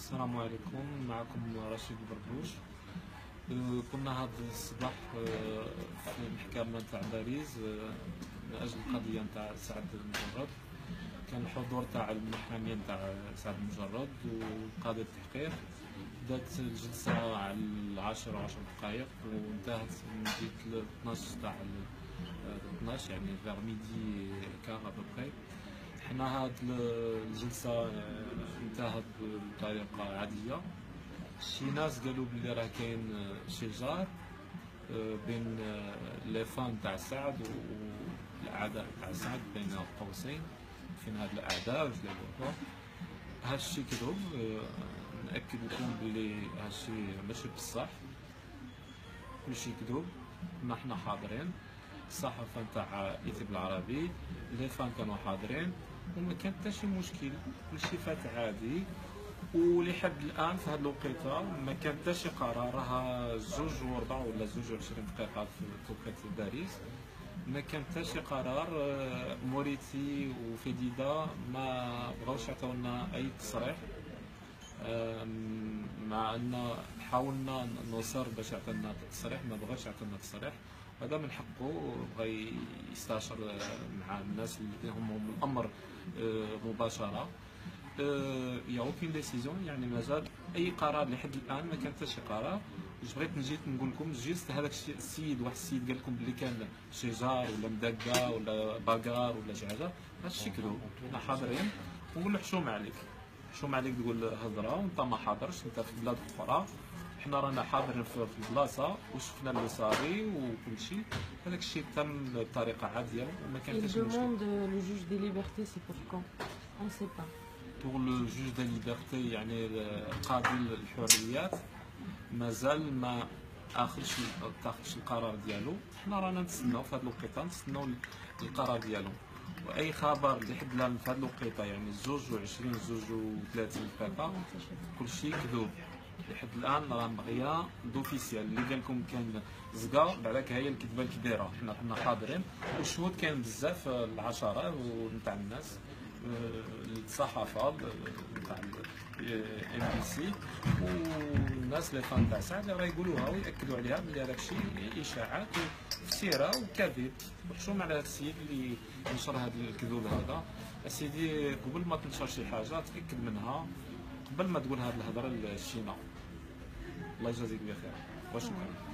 السلام عليكم، معكم رشيد بربوش. كنا هذا الصباح في المحكمة تاع باريس من أجل القضية تاع سعد المجرد. كان الحضور تاع المحامي تاع سعد المجرد وقاضي التحقيق. بدات الجلسة على 10 و10 دقائق وانتهت من ديك 12 تاع 12، يعني فيغ ميدي كار ابوبخي. حنا هاد الجلسة انتهت بطريقة عادية. شي ناس قالوا بلي راه كاين شجار بين لي فان تاع سعد والاعداء تاع سعد بين قوسين. فين هاد الاعداء واش دابا هادشي كذوب. ناكد لكم بلي هادشي ماشي بصح، كلشي كذوب. كنا حنا حاضرين، الصحافه تاع ايتي بالعربي، لي فان كانوا حاضرين وما كان حتى شي مشكل، كلشي فات عادي. ولحد الان في هذه الوقيته ما كان حتى شي قرار. راها 2:04 ولا 22 دقيقه في توقيت باريس، ما كان حتى شي قرار. موريتي وفيديدا ما بغاوش يعطيونا اي تصريح، مع ان حاولنا نصر باش يعطينا تصريح، ما بغاش يعطينا تصريح. هذا من حقه، بغى يستشر مع الناس اللي هم الامر مباشره. يا اوكين ديسيزيون، يعني مازال اي قرار لحد الان ما كان حتى شي قرار. واش بغيت نجي نقول لكم جيست هذاك السيد، واحد السيد قال لكم بلي كان شجار ولا مدقه ولا باكار ولا شي حاجه. هادشي كذوب. حنا حاضرين ونقول له حشومه عليك، حشومه عليك تقول هضره وانت ما حاضرش، انت في بلاد اخرى. حنا رانا حاضرين في البلاصه وشفنا اللي صاري وكل شيء. هذاك الشيء تم بطريقه عاديه وما كان حتى شي مشكل. Il demande le juge des libertés, c'est pour quand? On ne sait pas. بور لو جوج دي ليبرتي، يعني قاضي الحريات، مازال ما تاخذش القرار ديالو. حنا رانا نتسناو في هذه الوقيته، نتسناو القرار ديالو. واي خبر اللي حد لنا في هذه الوقيته، يعني 22 32 دقيقه، كلشي كذوب. لحد الان راه مغيا دوفيسيال. اللي قال لكم كان زقا بعداك هي الكذبه الكبيره. حنا كنا حاضرين والشهود كان بزاف، العشرات نتاع الناس، الصحافه نتاع ام بي سي والناس اللي فان تاع سعد راه يقولوها وياكدوا عليها بلي هذاك الشيء اشاعات وفتيره وكذب. وحشوم على هذا السيد اللي نشر هذا الكذوب هذا. اسيدي قبل ما تنشر شي حاجه تاكد منها قبل ما تقول هذه الهضره للشينا. الله يجازيك بخير وشكرا.